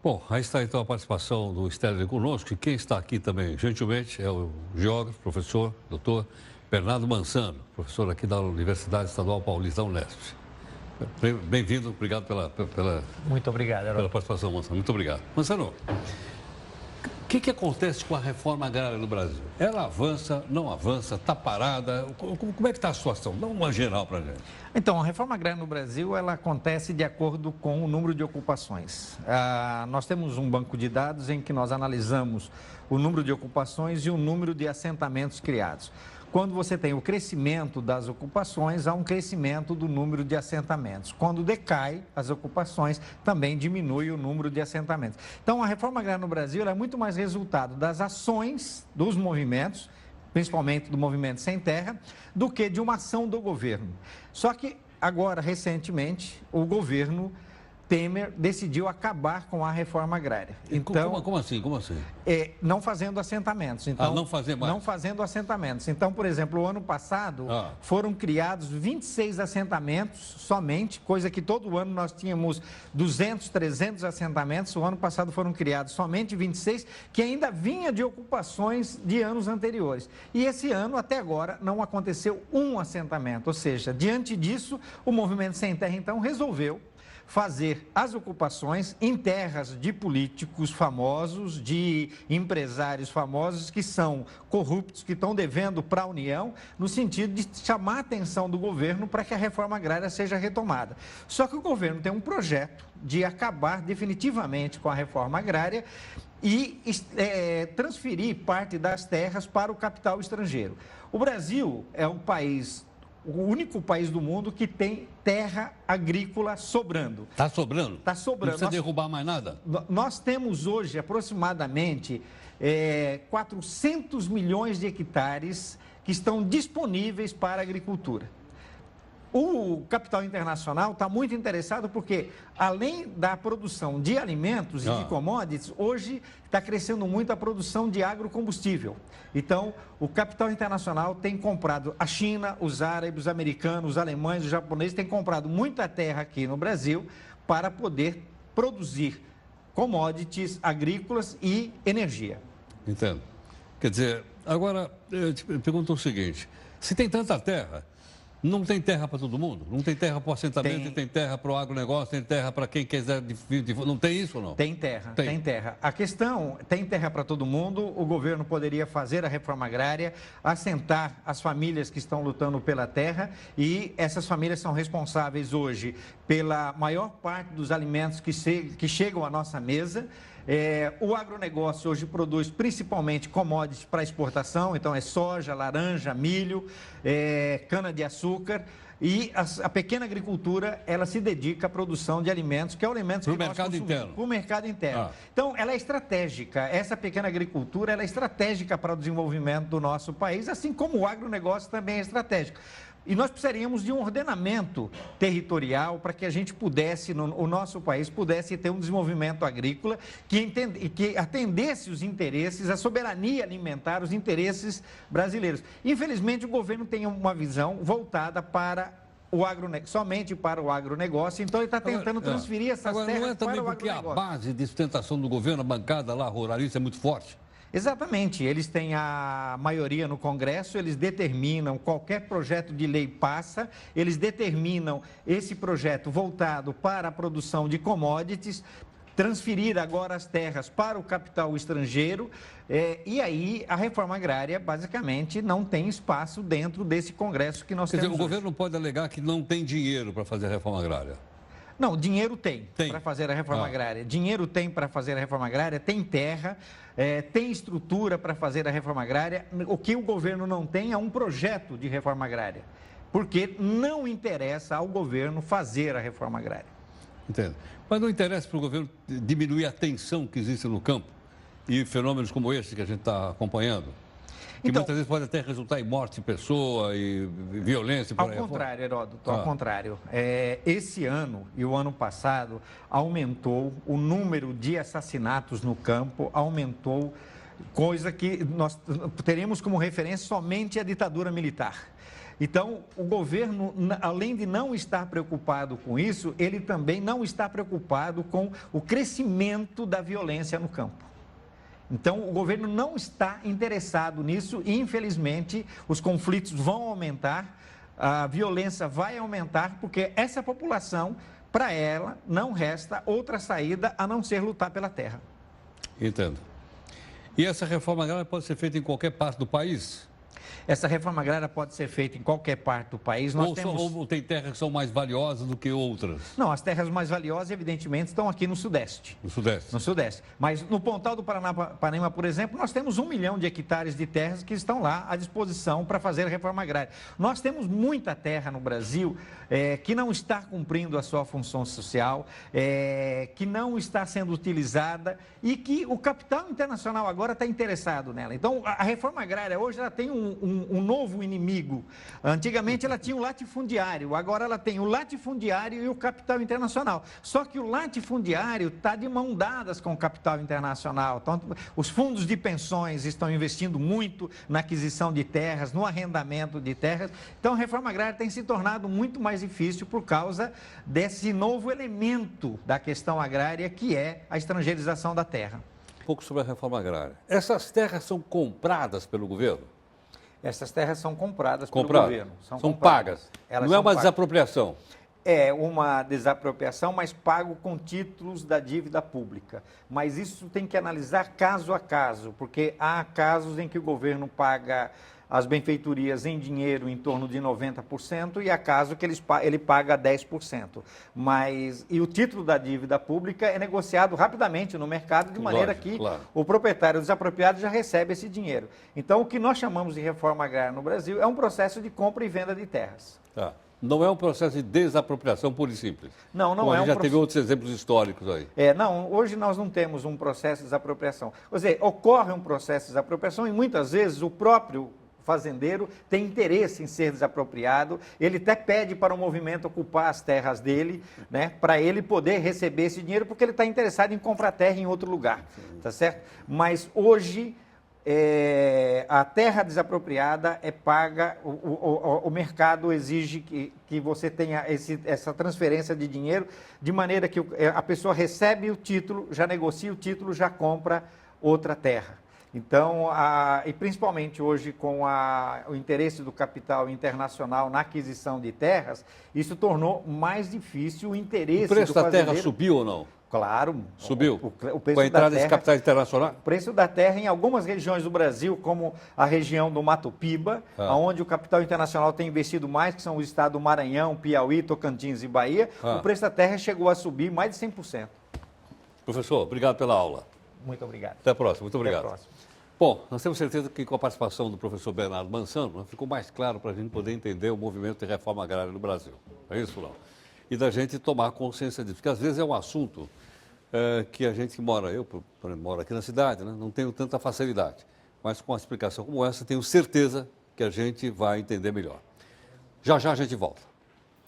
Bom, aí está então a participação do Stélio conosco, e quem está aqui também, gentilmente, é o geógrafo, professor, doutor Bernardo Mansano, professor aqui da Universidade Estadual Paulista, da Unesp. Bem-vindo, obrigado Muito obrigado, pela participação, Mansano. Muito obrigado. Mansano, o que acontece com a reforma agrária no Brasil? Ela avança, não avança, está parada? Como é que está a situação? Dá uma geral para a gente. Então, a reforma agrária no Brasil, ela acontece de acordo com o número de ocupações. Nós temos um banco de dados em que nós analisamos o número de ocupações e o número de assentamentos criados. Quando você tem o crescimento das ocupações, há um crescimento do número de assentamentos. Quando decai as ocupações, também diminui o número de assentamentos. Então, a reforma agrária no Brasil ela é muito mais resultado das ações, dos movimentos, principalmente do movimento sem terra, do que de uma ação do governo. Só que agora, recentemente, o governo Temer decidiu acabar com a reforma agrária. Então, como assim? Não fazendo assentamentos. Então, não fazer mais? Não fazendo assentamentos. Então, por exemplo, o ano passado foram criados 26 assentamentos somente, coisa que todo ano nós tínhamos 200, 300 assentamentos. O ano passado foram criados somente 26, que ainda vinha de ocupações de anos anteriores. E esse ano, até agora, não aconteceu um assentamento. Ou seja, diante disso, o Movimento Sem Terra, então, resolveu fazer as ocupações em terras de políticos famosos, de empresários famosos que são corruptos, que estão devendo para a União, no sentido de chamar a atenção do governo para que a reforma agrária seja retomada. Só que o governo tem um projeto de acabar definitivamente com a reforma agrária e transferir parte das terras para o capital estrangeiro. O Brasil é o único país do mundo que tem terra agrícola sobrando. Está sobrando? Está sobrando. Não precisa derrubar mais nada? Nós temos hoje aproximadamente 400 milhões de hectares que estão disponíveis para a agricultura. O capital internacional está muito interessado porque, além da produção de alimentos e de commodities, hoje está crescendo muito a produção de agrocombustível. Então, o capital internacional tem comprado, a China, os árabes, os americanos, os alemães, os japoneses, têm comprado muita terra aqui no Brasil para poder produzir commodities agrícolas e energia. Entendo. Quer dizer, agora, eu te pergunto o seguinte, se tem tanta terra, não tem terra para todo mundo? Não tem terra para o assentamento, tem terra para o agronegócio, tem terra para quem quiser... Não tem isso ou não? Tem terra. A questão, tem terra para todo mundo, o governo poderia fazer a reforma agrária, assentar as famílias que estão lutando pela terra e essas famílias são responsáveis hoje pela maior parte dos alimentos que chegam à nossa mesa. O agronegócio hoje produz principalmente commodities para exportação, então é soja, laranja, milho, cana-de-açúcar. E a pequena agricultura, ela se dedica à produção de alimentos, que é o alimento que nós consumimos. Para o mercado interno. Então, ela é estratégica. Essa pequena agricultura, ela é estratégica para o desenvolvimento do nosso país, assim como o agronegócio também é estratégico. E nós precisaríamos de um ordenamento territorial para que a gente pudesse, o nosso país pudesse ter um desenvolvimento agrícola que atendesse os interesses, a soberania alimentar, os interesses brasileiros. Infelizmente, o governo tem uma visão voltada para somente para o agronegócio, então ele está tentando transferir essas terras para o agronegócio. Não é também porque a base de sustentação do governo, a bancada lá, ruralista, é muito forte? Exatamente, eles têm a maioria no Congresso, eles determinam, qualquer projeto de lei passa, eles determinam esse projeto voltado para a produção de commodities, transferir agora as terras para o capital estrangeiro, e aí a reforma agrária basicamente não tem espaço dentro desse Congresso que nós temos. Quer dizer, o governo não pode alegar que não tem dinheiro para fazer a reforma agrária? Não, dinheiro tem. Para fazer a reforma agrária. Dinheiro tem para fazer a reforma agrária, tem terra, tem estrutura para fazer a reforma agrária. O que o governo não tem é um projeto de reforma agrária, porque não interessa ao governo fazer a reforma agrária. Entendo. Mas não interessa para o governo diminuir a tensão que existe no campo e fenômenos como esse que a gente está acompanhando? Que muitas vezes pode até resultar em morte de pessoa e violência. Ao contrário, Heródoto, ao contrário. Esse ano e o ano passado aumentou o número de assassinatos no campo, aumentou, coisa que nós teremos como referência somente a ditadura militar. Então, o governo, além de não estar preocupado com isso, ele também não está preocupado com o crescimento da violência no campo. Então, o governo não está interessado nisso e, infelizmente, os conflitos vão aumentar, a violência vai aumentar, porque essa população, para ela, não resta outra saída a não ser lutar pela terra. Entendo. E essa reforma agrária pode ser feita em qualquer parte do país? Essa reforma agrária pode ser feita em qualquer parte do país. Ou tem terras que são mais valiosas do que outras? Não, as terras mais valiosas, evidentemente, estão aqui no Sudeste. No Sudeste? No Sudeste. Mas no Pontal do Paranaíba, por exemplo, nós temos 1 milhão de hectares de terras que estão lá à disposição para fazer a reforma agrária. Nós temos muita terra no Brasil que não está cumprindo a sua função social, que não está sendo utilizada e que o capital internacional agora está interessado nela. Então, a reforma agrária hoje ela tem um novo inimigo. Antigamente ela tinha o latifundiário, agora ela tem o latifundiário e o capital internacional. Só que o latifundiário está de mão dadas com o capital internacional. Então, os fundos de pensões estão investindo muito na aquisição de terras, no arrendamento de terras. Então, a reforma agrária tem se tornado muito mais difícil por causa desse novo elemento da questão agrária, que é a estrangeirização da terra. Um pouco sobre a reforma agrária. Essas terras são compradas pelo governo? Essas terras são compradas pelo governo. São pagas. Não é uma desapropriação? É uma desapropriação, mas pago com títulos da dívida pública. Mas isso tem que analisar caso a caso, porque há casos em que o governo paga as benfeitorias em dinheiro em torno de 90% e há casos que ele paga 10%. E o título da dívida pública é negociado rapidamente no mercado, de maneira que o proprietário desapropriado já recebe esse dinheiro. Então, o que nós chamamos de reforma agrária no Brasil é um processo de compra e venda de terras. Tá. Não é um processo de desapropriação pura e simples. Não é um processo. Já teve outros exemplos históricos aí. Hoje nós não temos um processo de desapropriação. Quer dizer, ocorre um processo de desapropriação e muitas vezes o próprio fazendeiro tem interesse em ser desapropriado, ele até pede para o movimento ocupar as terras dele, né, para ele poder receber esse dinheiro, porque ele está interessado em comprar terra em outro lugar, tá certo? Mas hoje a terra desapropriada é paga, o mercado exige que você tenha essa transferência de dinheiro, de maneira que a pessoa recebe o título, já negocia o título, já compra outra terra. Então, e principalmente hoje com o interesse do capital internacional na aquisição de terras, isso tornou mais difícil o interesse do fazendeiro. O preço da terra subiu ou não? Claro. Subiu? O preço com a entrada desse terra, capital internacional? O preço da terra em algumas regiões do Brasil, como a região do Mato Piba, onde o capital internacional tem investido mais, que são os estados do Maranhão, Piauí, Tocantins e Bahia, o preço da terra chegou a subir mais de 100%. Professor, obrigado pela aula. Muito obrigado. Até a próxima. Muito obrigado. Até a próxima. Bom, nós temos certeza que com a participação do professor Bernardo Mansano, ficou mais claro para a gente poder entender o movimento de reforma agrária no Brasil. É isso, não? E da gente tomar consciência disso, porque às vezes é um assunto que a gente que mora, eu moro aqui na cidade, né, não tenho tanta facilidade, mas com uma explicação como essa, tenho certeza que a gente vai entender melhor. Já já a gente volta.